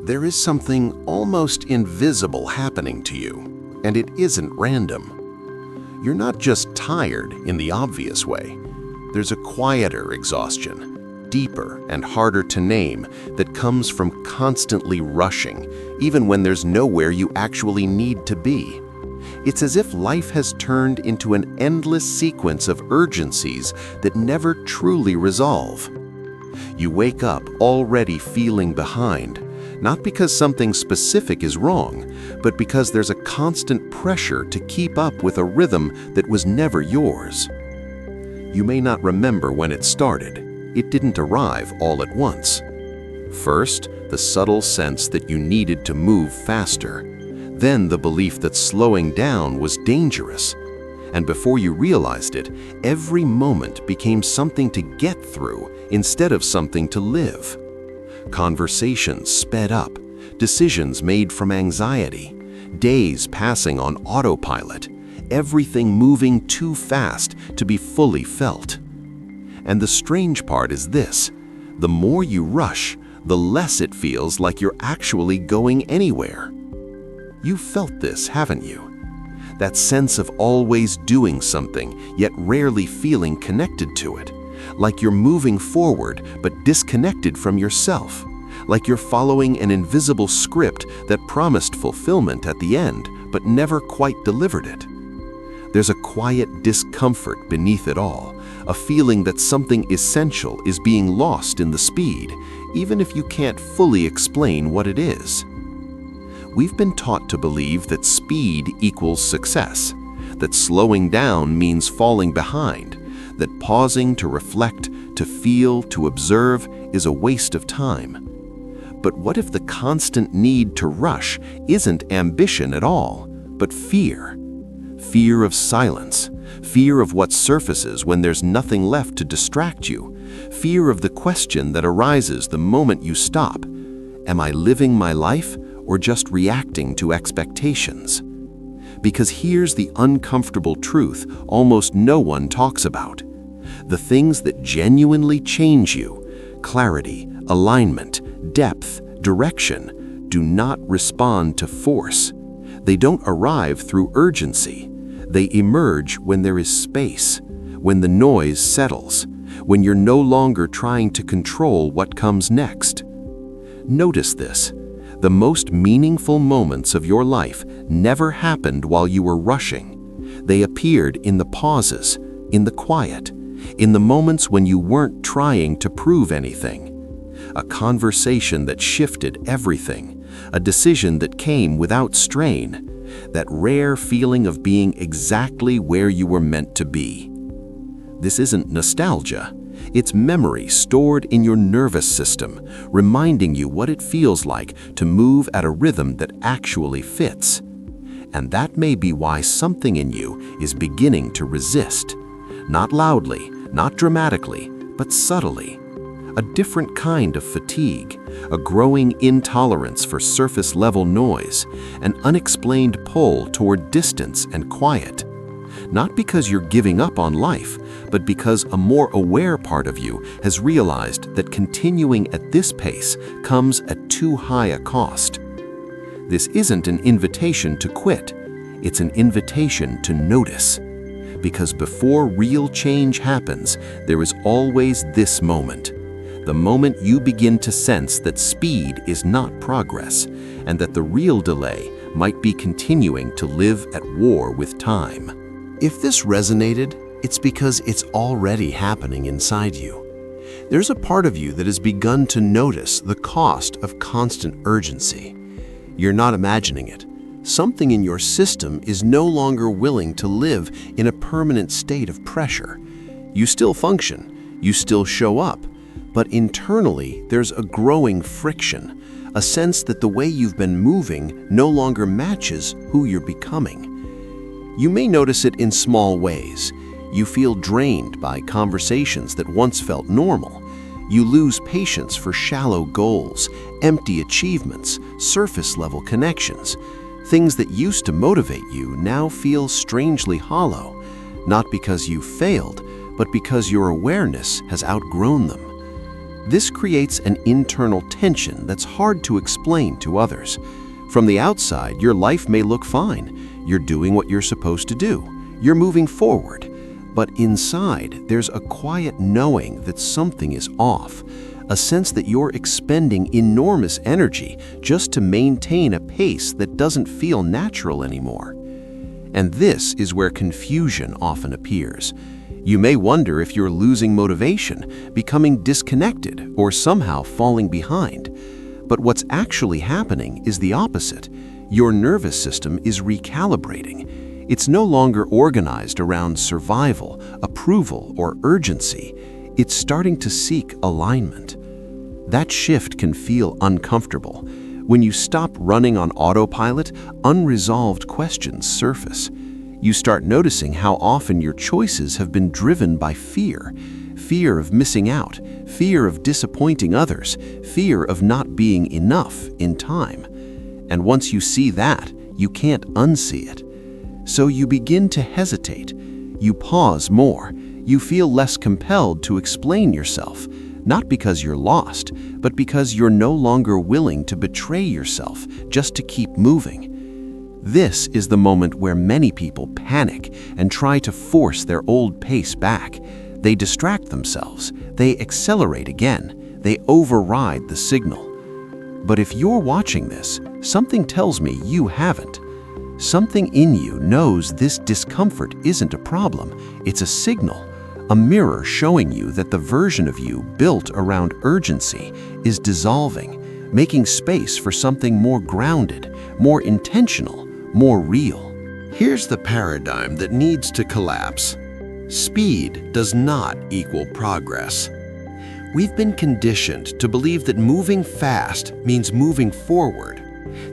There is something almost invisible happening to you, and it isn't random. You're not just tired in the obvious way. There's a quieter exhaustion, deeper and harder to name, that comes from constantly rushing, even when there's nowhere you actually need to be. It's as if life has turned into an endless sequence of urgencies that never truly resolve. You wake up already feeling behind, not because something specific is wrong, but because there's a constant pressure to keep up with a rhythm that was never yours. You may not remember when it started. It didn't arrive all at once. First, the subtle sense that you needed to move faster. Then the belief that slowing down was dangerous. And before you realized it, every moment became something to get through instead of something to live. Conversations sped up, decisions made from anxiety, days passing on autopilot, everything moving too fast to be fully felt. And the strange part is this: the more you rush, the less it feels like you're actually going anywhere. You've felt this, haven't you? That sense of always doing something, yet rarely feeling connected to it. Like you're moving forward, but disconnected from yourself. Like you're following an invisible script that promised fulfillment at the end, but never quite delivered it. There's a quiet discomfort beneath it all, a feeling that something essential is being lost in the speed, even if you can't fully explain what it is. We've been taught to believe that speed equals success, that slowing down means falling behind, that pausing to reflect, to feel, to observe is a waste of time. But what if the constant need to rush isn't ambition at all, but fear? Fear of silence, fear of what surfaces when there's nothing left to distract you, fear of the question that arises the moment you stop: am I living my life or just reacting to expectations? Because here's the uncomfortable truth almost no one talks about. The things that genuinely change you, clarity, alignment, depth, direction, do not respond to force. They don't arrive through urgency. They emerge when there is space, when the noise settles, when you're no longer trying to control what comes next. Notice this: the most meaningful moments of your life never happened while you were rushing. They appeared in the pauses, in the quiet, in the moments when you weren't trying to prove anything. A conversation that shifted everything, a decision that came without strain, that rare feeling of being exactly where you were meant to be. This isn't nostalgia. It's memory stored in your nervous system, reminding you what it feels like to move at a rhythm that actually fits. And that may be why something in you is beginning to resist. Not loudly, not dramatically, but subtly. A different kind of fatigue, a growing intolerance for surface-level noise, an unexplained pull toward distance and quiet. Not because you're giving up on life, but because a more aware part of you has realized that continuing at this pace comes at too high a cost. This isn't an invitation to quit. It's an invitation to notice. Because before real change happens, there is always this moment. The moment you begin to sense that speed is not progress, and that the real delay might be continuing to live at war with time. If this resonated, it's because it's already happening inside you. There's a part of you that has begun to notice the cost of constant urgency. You're not imagining it. Something in your system is no longer willing to live in a permanent state of pressure. You still function, you still show up, but internally there's a growing friction, a sense that the way you've been moving no longer matches who you're becoming. You may notice it in small ways. You feel drained by conversations that once felt normal. You lose patience for shallow goals, empty achievements, surface-level connections. Things that used to motivate you now feel strangely hollow, not because you failed, but because your awareness has outgrown them. This creates an internal tension that's hard to explain to others. From the outside, your life may look fine. You're doing what you're supposed to do. You're moving forward. But inside, there's a quiet knowing that something is off, a sense that you're expending enormous energy just to maintain a pace that doesn't feel natural anymore. And this is where confusion often appears. You may wonder if you're losing motivation, becoming disconnected, or somehow falling behind. But what's actually happening is the opposite. Your nervous system is recalibrating. It's no longer organized around survival, approval, or urgency. It's starting to seek alignment. That shift can feel uncomfortable. When you stop running on autopilot, unresolved questions surface. You start noticing how often your choices have been driven by fear. Fear of missing out, fear of disappointing others, fear of not being enough in time. And once you see that, you can't unsee it. So you begin to hesitate. You pause more. You feel less compelled to explain yourself, not because you're lost, but because you're no longer willing to betray yourself just to keep moving. This is the moment where many people panic and try to force their old pace back. They distract themselves. They accelerate again. They override the signal. But if you're watching this, something tells me you haven't. Something in you knows this discomfort isn't a problem. It's a signal, a mirror showing you that the version of you built around urgency is dissolving, making space for something more grounded, more intentional, more real. Here's the paradigm that needs to collapse. Speed does not equal progress. We've been conditioned to believe that moving fast means moving forward,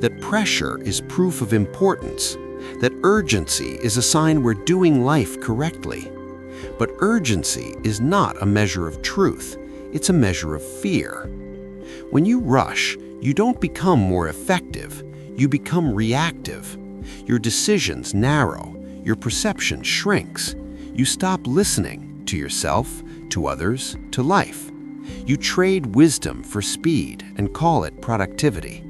that pressure is proof of importance, that urgency is a sign we're doing life correctly. But urgency is not a measure of truth, it's a measure of fear. When you rush, you don't become more effective, you become reactive. Your decisions narrow, your perception shrinks. You stop listening to yourself, to others, to life. You trade wisdom for speed and call it productivity.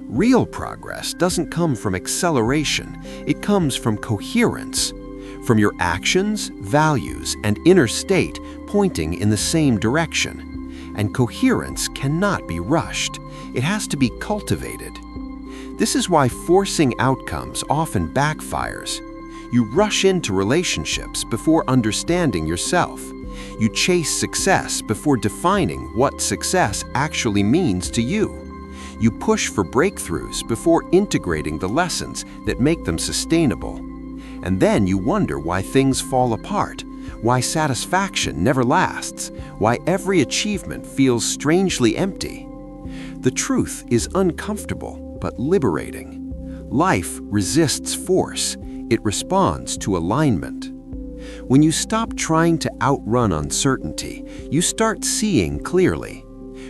Real progress doesn't come from acceleration, it comes from coherence, from your actions, values, and inner state pointing in the same direction. And coherence cannot be rushed, it has to be cultivated. This is why forcing outcomes often backfires. You rush into relationships before understanding yourself. You chase success before defining what success actually means to you. You push for breakthroughs before integrating the lessons that make them sustainable. And then you wonder why things fall apart, why satisfaction never lasts, why every achievement feels strangely empty. The truth is uncomfortable but liberating. Life resists force. It responds to alignment. When you stop trying to outrun uncertainty, you start seeing clearly.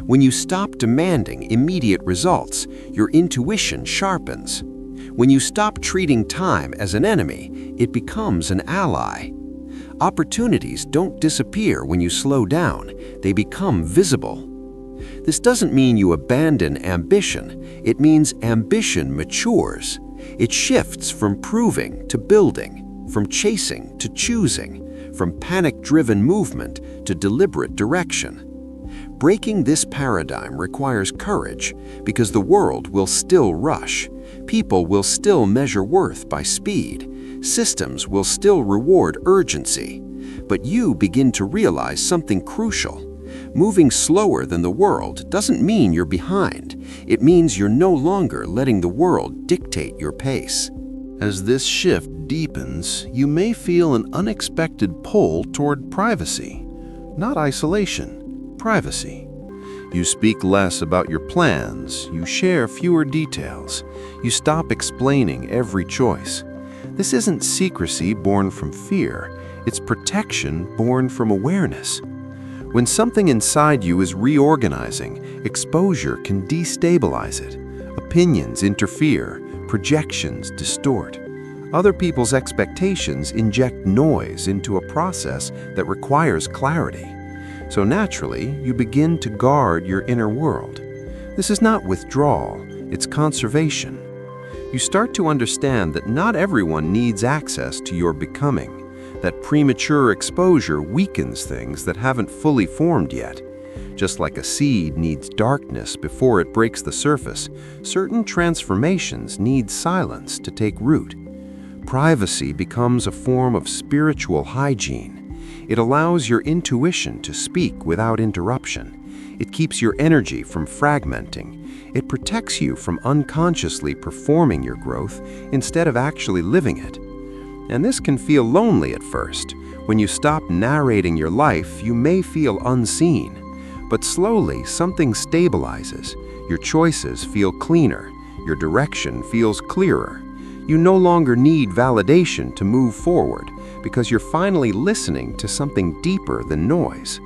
When you stop demanding immediate results, your intuition sharpens. When you stop treating time as an enemy, it becomes an ally. Opportunities don't disappear when you slow down, they become visible. This doesn't mean you abandon ambition, it means ambition matures. It shifts from proving to building, from chasing to choosing, from panic-driven movement to deliberate direction. Breaking this paradigm requires courage because the world will still rush. People will still measure worth by speed. Systems will still reward urgency. But you begin to realize something crucial. Moving slower than the world doesn't mean you're behind. It means you're no longer letting the world dictate your pace. As this shift deepens, you may feel an unexpected pull toward privacy. Not isolation, privacy. You speak less about your plans, you share fewer details, you stop explaining every choice. This isn't secrecy born from fear, it's protection born from awareness. When something inside you is reorganizing, exposure can destabilize it. Opinions interfere, projections distort. Other people's expectations inject noise into a process that requires clarity. So naturally, you begin to guard your inner world. This is not withdrawal, it's conservation. You start to understand that not everyone needs access to your becoming, that premature exposure weakens things that haven't fully formed yet. Just like a seed needs darkness before it breaks the surface, certain transformations need silence to take root. Privacy becomes a form of spiritual hygiene. It allows your intuition to speak without interruption. It keeps your energy from fragmenting. It protects you from unconsciously performing your growth instead of actually living it. And this can feel lonely at first. When you stop narrating your life, you may feel unseen. But slowly, something stabilizes. Your choices feel cleaner. Your direction feels clearer. You no longer need validation to move forward because you're finally listening to something deeper than noise.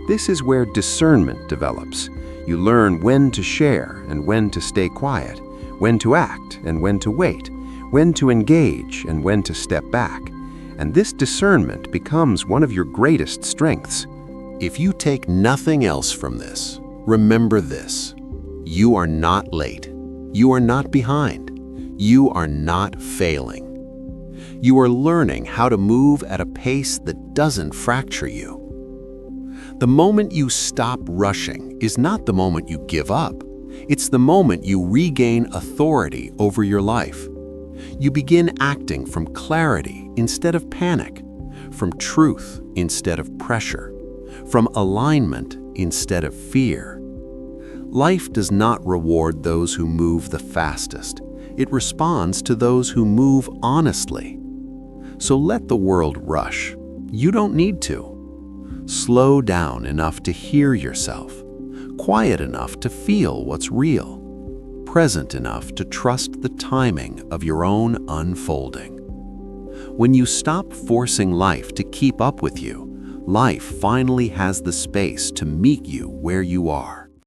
This is where discernment develops. You learn when to share and when to stay quiet, when to act and when to wait, when to engage and when to step back. And this discernment becomes one of your greatest strengths. If you take nothing else from this, remember this: you are not late. You are not behind. You are not failing. You are learning how to move at a pace that doesn't fracture you. The moment you stop rushing is not the moment you give up. It's the moment you regain authority over your life. You begin acting from clarity instead of panic, from truth instead of pressure, from alignment instead of fear. Life does not reward those who move the fastest. It responds to those who move honestly. So let the world rush. You don't need to. Slow down enough to hear yourself, quiet enough to feel what's real, present enough to trust the timing of your own unfolding. When you stop forcing life to keep up with you, life finally has the space to meet you where you are.